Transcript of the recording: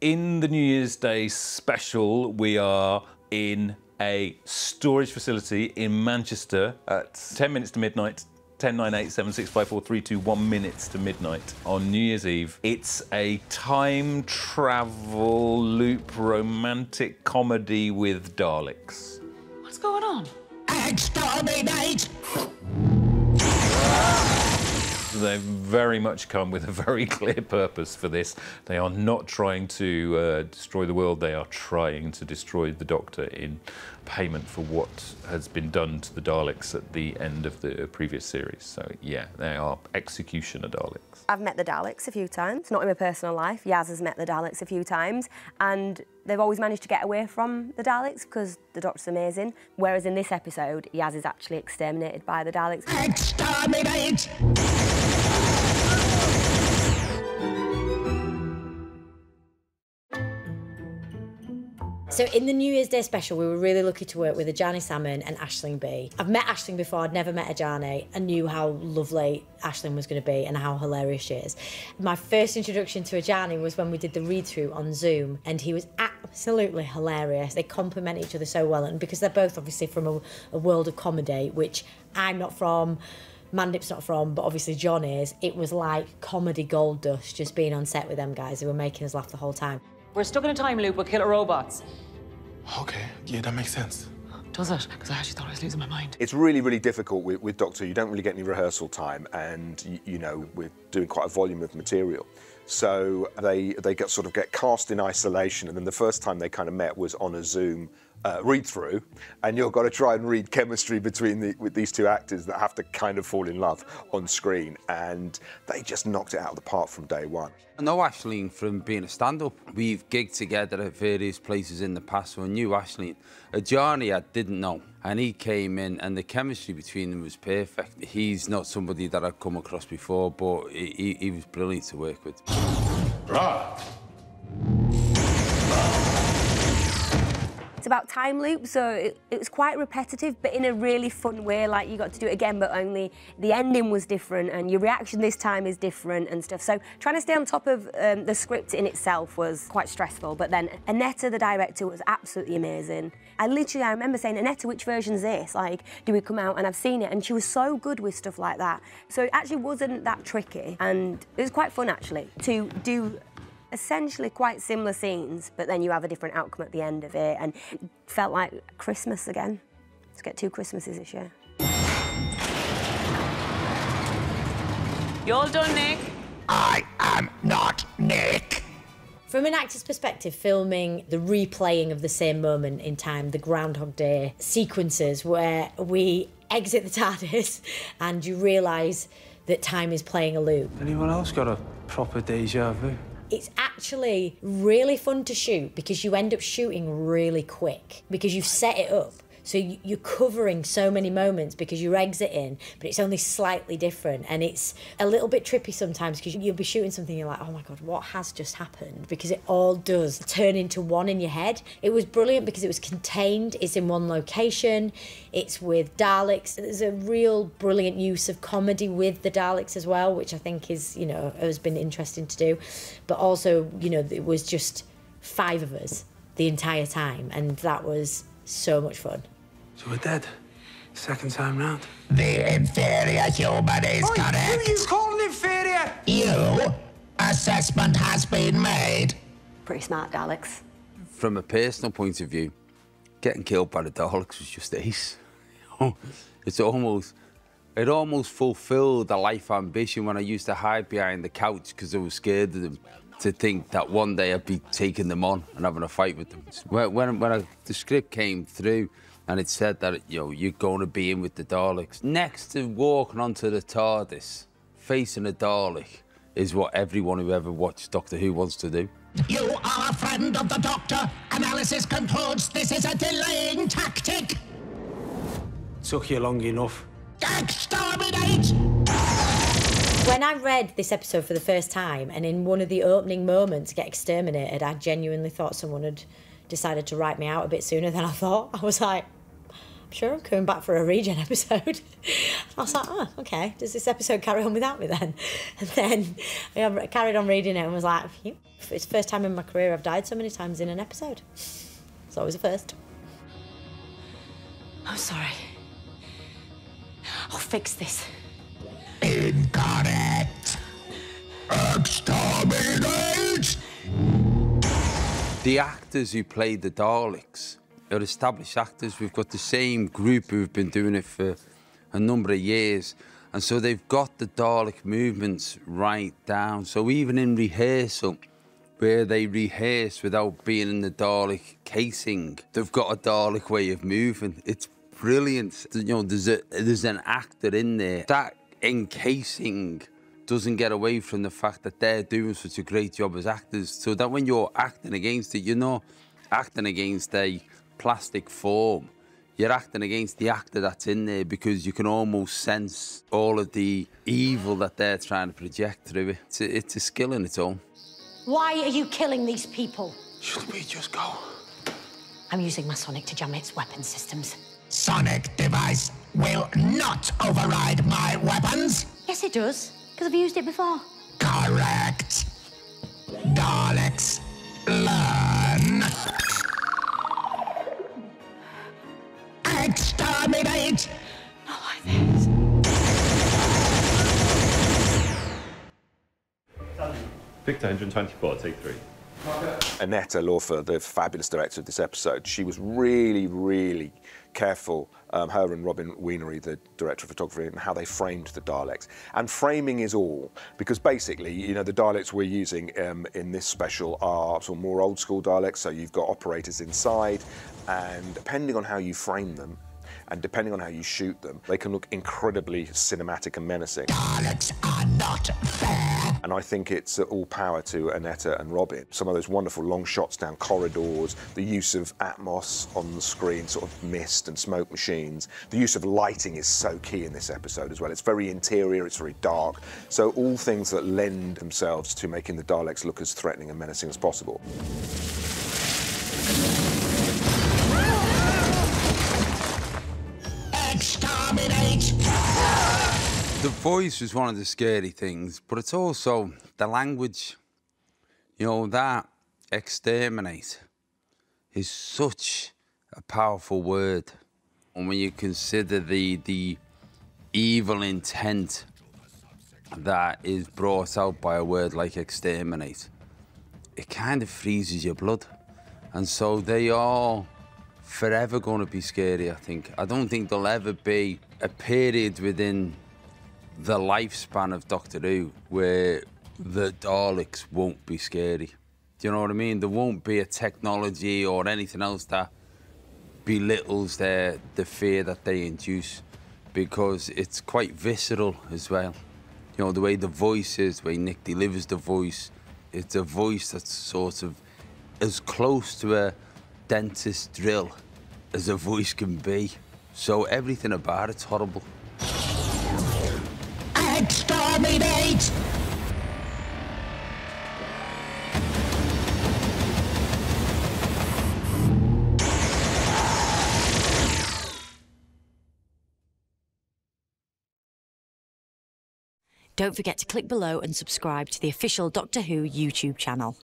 in the New Year's Day special, we are in a storage facility in Manchester at 10 minutes to midnight. 10, 9, 8, 7, 6, 5, 4, 3, 2, 1 minutes to midnight on New Year's Eve. It's a time travel loop romantic comedy with Daleks. What's going on? Exterminate! They've very much come with a very clear purpose for this. They are not trying to destroy the world, they are trying to destroy the Doctor in payment for what has been done to the Daleks at the end of the previous series. So yeah, they are Executioner Daleks. I've met the Daleks a few times, not in my personal life. Yaz has met the Daleks a few times, and they've always managed to get away from the Daleks because the Doctor's amazing. Whereas in this episode, Yaz is actually exterminated by the Daleks. Exterminate! So in the New Year's Day special, we were really lucky to work with Ajani Salmon and Aisling B. I've met Aisling before, I'd never met Ajani. I knew how lovely Aisling was going to be and how hilarious she is. My first introduction to Ajani was when we did the read-through on Zoom, and he was absolutely hilarious. They complement each other so well, and because they're both obviously from a world of comedy, which I'm not from, Mandip's not from, but obviously John is, it was like comedy gold dust just being on set with them guys. They were making us laugh the whole time. We're stuck in a time loop with killer robots. Okay, yeah, that makes sense. Does it? Because I actually thought I was losing my mind. It's really, really difficult with Doctor. You don't really get any rehearsal time, and you know, we're doing quite a volume of material. So they sort of get cast in isolation, and then the first time they kind of met was on a Zoom read-through, and you've got to try and read chemistry with these two actors that have to kind of fall in love on screen, and they just knocked it out of the park from day one. I know Aisling from being a stand-up. We've gigged together at various places in the past, so I knew Aisling. Ajani I didn't know, and he came in, and the chemistry between them was perfect. He's not somebody that I've come across before, but he was brilliant to work with. Right. It's about time loops, so it was quite repetitive, but in a really fun way. Like, you got to do it again, but only the ending was different, and your reaction this time is different and stuff. So trying to stay on top of the script in itself was quite stressful, but then Annetta, the director, was absolutely amazing. I remember saying, Annetta, which version's this? Like, do we come out? And I've seen it, and she was so good with stuff like that. So it actually wasn't that tricky, and it was quite fun, actually, to do essentially quite similar scenes, but then you have a different outcome at the end of it, and it felt like Christmas again. Let's get 2 Christmases this year. You all done, Nick? I am not Nick. From an actor's perspective, filming the replaying of the same moment in time, the Groundhog Day sequences where we exit the TARDIS and you realise that time is playing a loop. Anyone else got a proper deja vu? It's actually really fun to shoot because you end up shooting really quick because you've set it up. So you're covering so many moments because you're exiting, but it's only slightly different. And it's a little bit trippy sometimes because you'll be shooting something, you're like, oh my God, what has just happened? Because it all does turn into one in your head. It was brilliant because it was contained, it's in one location, it's with Daleks. There's a real brilliant use of comedy with the Daleks as well, which I think is, you know, has been interesting to do. But also, you know, it was just 5 of us the entire time, and that was so much fun. So we're dead. Second time round. The inferior human is correct. Who are you calling inferior? You. Assessment has been made. Pretty smart Daleks. From a personal point of view, getting killed by the Daleks was just ace. It almost fulfilled a life ambition when I used to hide behind the couch because I was scared of them, to think that one day I'd be taking them on and having a fight with them. When the script came through and it said that, you know, you're going to be in with the Daleks, next to walking onto the TARDIS, facing a Dalek, is what everyone who ever watched Doctor Who wants to do. You are a friend of the Doctor. Analysis concludes this is a delaying tactic. Took you long enough. Exterminate! When I read this episode for the first time, and in one of the opening moments get exterminated, I genuinely thought someone had decided to write me out a bit sooner than I thought. I was like, I'm sure I'm coming back for a regen episode. I was like, oh, okay, does this episode carry on without me then? And then I carried on reading it and was like, it's the first time in my career I've died so many times in an episode. It's always a first. I'm sorry. I'll fix this. Incorrect. Exterminate. The actors who played the Daleks are established actors. We've got the same group who've been doing it for a number of years. And so they've got the Dalek movements right down. So even in rehearsal, where they rehearse without being in the Dalek casing, they've got a Dalek way of moving. It's brilliant. You know, there's an actor in there. That encasing doesn't get away from the fact that they're doing such a great job as actors, so that when you're acting against it, you're not acting against a plastic form. You're acting against the actor that's in there, because you can almost sense all of the evil that they're trying to project through it. It's a skill in its own. Why are you killing these people? Should we just go? I'm using my sonic to jam its weapon systems. Sonic device will not override my weapons. Yes, it does, because I've used it before. Correct. Daleks, learn. Exterminate. Not like this. Victor 124, take 3. Annette Lawfer, the fabulous director of this episode, she was really, really careful, her and Robin Wienery, the director of photography, and how they framed the Daleks. And framing is all, because basically, you know, the Daleks we're using in this special are sort of more old school Daleks, so you've got operators inside, and depending on how you frame them, and depending on how you shoot them, they can look incredibly cinematic and menacing. Daleks are not fair. And I think it's all power to Annette and Robin. Some of those wonderful long shots down corridors, the use of Atmos on the screen, sort of mist and smoke machines. The use of lighting is so key in this episode as well. It's very interior, it's very dark. So all things that lend themselves to making the Daleks look as threatening and menacing as possible. Exterminate. The voice was one of the scary things, but it's also the language. You know, that exterminate is such a powerful word. And when you consider the evil intent that is brought out by a word like exterminate, it kind of freezes your blood. And so they are forever going to be scary, I think. I don't think there'll ever be a period within the lifespan of Doctor Who where the Daleks won't be scary. Do you know what I mean? There won't be a technology or anything else that belittles the fear that they induce, because it's quite visceral as well. You know, the way the voice is, the way Nick delivers the voice, it's a voice that's sort of as close to a dentist drill as a voice can be. So everything about it's horrible. Exterminate! Don't forget to click below and subscribe to the official Doctor Who YouTube channel.